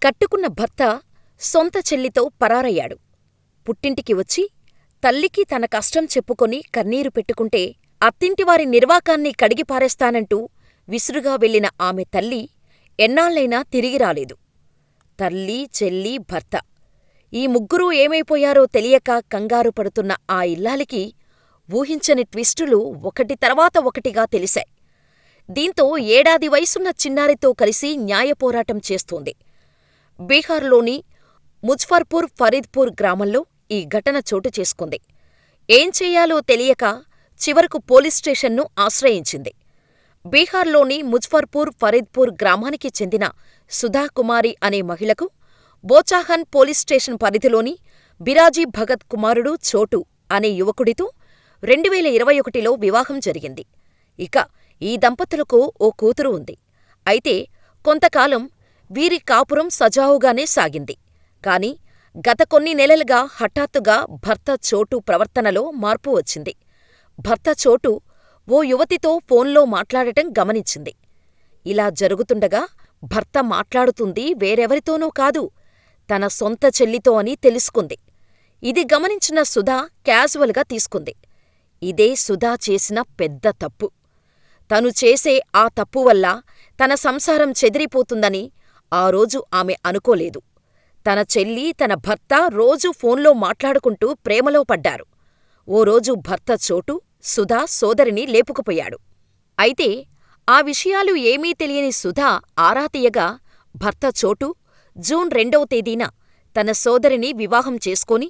కట్టుకున్న భర్త సొంత చెల్లితో పరారయ్యాడు. పుట్టింటికి వచ్చి తల్లికి తన కష్టం చెప్పుకొని కన్నీరు పెట్టుకుంటే అత్తింటివారి నిర్వాకాన్ని కడిగిపారేస్తానంటూ విసురుగా వెళ్ళిన ఆమె తల్లి ఎన్నాళ్ళైనా తిరిగిరాలేదు. తల్లి, చెల్లి, భర్త ఈ ముగ్గురూ ఏమైపోయారో తెలియక కంగారు పడుతున్న ఆ ఇల్లాలికి ఊహించని ట్విస్టులు ఒకటి తర్వాత ఒకటిగా తెలిశాయి. దీంతో ఏడాది వయసున్న చిన్నారితో కలిసి న్యాయపోరాటం చేస్తోంది. బీహార్లోని ముజఫర్పూర్ ఫరీద్పూర్ గ్రామంలో ఈ ఘటన చోటు చేసుకుంది. ఏం చెయ్యాలో తెలియక చివరకు పోలీస్ స్టేషన్ను ఆశ్రయించింది. బీహార్లోని ముజఫర్పూర్ ఫరీద్పూర్ గ్రామానికి చెందిన సుధాకుమారి అనే మహిళకు బోచాహన్ పోలీస్ స్టేషన్ పరిధిలోని బిరాజీ భగత్ కుమారుడు చోటు అనే యువకుడితో 2021లో వివాహం జరిగింది. ఇక ఈ దంపతులకు ఓ కూతురు ఉంది. అయితే కొంతకాలం వీరి కాపురం సజావుగానే సాగింది. కాని గత కొన్ని నెలలుగా హఠాత్తుగా భర్త చోటు ప్రవర్తనలో మార్పు వచ్చింది. భర్త చోటు ఓ యువతితో ఫోన్లో మాట్లాడటం గమనించింది. ఇలా జరుగుతుండగా భర్త మాట్లాడుతుంది వేరెవరితోనో కాదు, తన సొంత చెల్లితో అని తెలుసుకుంది. ఇది గమనించిన సుధా క్యాజువల్గా తీసుకుంది. ఇదే సుధా చేసిన పెద్ద తప్పు. తను చేసే ఆ తప్పువల్ల తన సంసారం చెదిరిపోతుందని ఆ రోజు ఆమె అనుకోలేదు. తన చెల్లి, తన భర్త రోజూ ఫోన్లో మాట్లాడుకుంటూ ప్రేమలో పడ్డారు. ఓ రోజు భర్త చోటు సుధా సోదరిని లేపుకుపోయాడు. అయితే ఆ విషయాలు ఏమీ తెలియని సుధా ఆరా తీయగా భర్త చోటు జూన్ 2వ తేదీన తన సోదరిని వివాహం చేసుకొని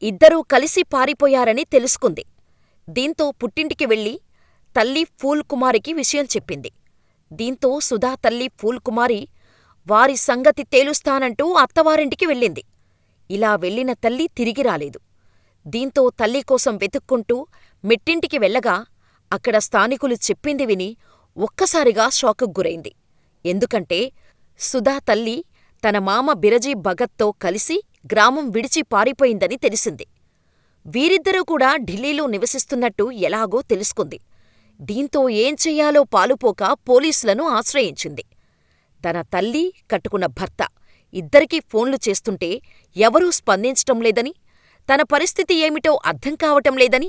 ఇద్దరూ కలిసి పారిపోయారని తెలుసుకుంది. దీంతో పుట్టింటికి వెళ్ళి తల్లి ఫూల్ కుమారికి విషయం చెప్పింది. దీంతో సుధా తల్లి ఫూల్ కుమారి వారి సంగతి తేలుస్తానంటూ అత్తవారింటికి వెళ్ళింది. ఇలా వెళ్ళిన తల్లి తిరిగి రాలేదు. దీంతో తల్లికోసం వెతుక్కుంటూ మెట్టింటికి వెళ్ళగా అక్కడ స్థానికులు చెప్పింది విని ఒక్కసారిగా షాకుకు గురైంది. ఎందుకంటే సుధా తల్లి తన మామ బిరజీ భగత్తో కలిసి గ్రామం విడిచి పారిపోయిందని తెలిసింది. వీరిద్దరూ కూడా ఢిల్లీలో నివసిస్తున్నట్టు ఎలాగో తెలుసుకుంది. దీంతో ఏం చెయ్యాలో పాలుపోక పోలీసులను ఆశ్రయించింది. తన తల్లి, కట్టుకున్న భర్త ఇద్దరికీ ఫోన్లు చేస్తుంటే ఎవరూ స్పందించటం లేదని, తన పరిస్థితి ఏమిటో అర్థం కావటం లేదని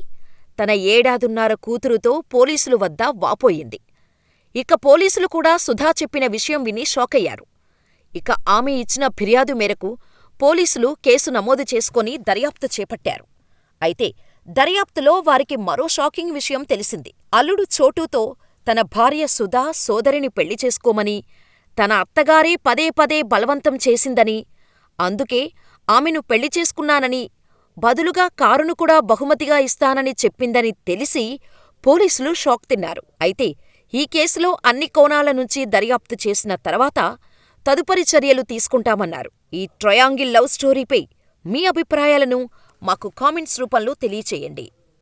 తన ఏడాదున్నర కూతురుతో పోలీసుల వద్ద వాపోయింది. ఇక పోలీసులు కూడా సుధా చెప్పిన విషయం విని షాకయ్యారు. ఇక ఆమె ఇచ్చిన ఫిర్యాదు మేరకు పోలీసులు కేసు నమోదు చేసుకొని దర్యాప్తు చేపట్టారు. అయితే దర్యాప్తులో వారికి మరో షాకింగ్ విషయం తెలిసింది. అల్లుడు చోటూతో తన భార్య సుధా సోదరిని పెళ్లి చేసుకోమని, తన అత్తగారే పదే పదే బలవంతం చేసిందని, అందుకే ఆమెను పెళ్లి చేసుకున్నానని, బదులుగా కారును కూడా బహుమతిగా ఇస్తానని చెప్పిందని తెలిసి పోలీసులు షాక్ తిన్నారు. అయితే ఈ కేసులో అన్ని కోణాల నుంచి దర్యాప్తు చేసిన తర్వాత తదుపరి చర్యలు తీసుకుంటామన్నారు. ఈ ట్రయాంగిల్ లవ్ స్టోరీపై మీ అభిప్రాయాలను మాకు కామెంట్స్ రూపంలో తెలియచేయండి.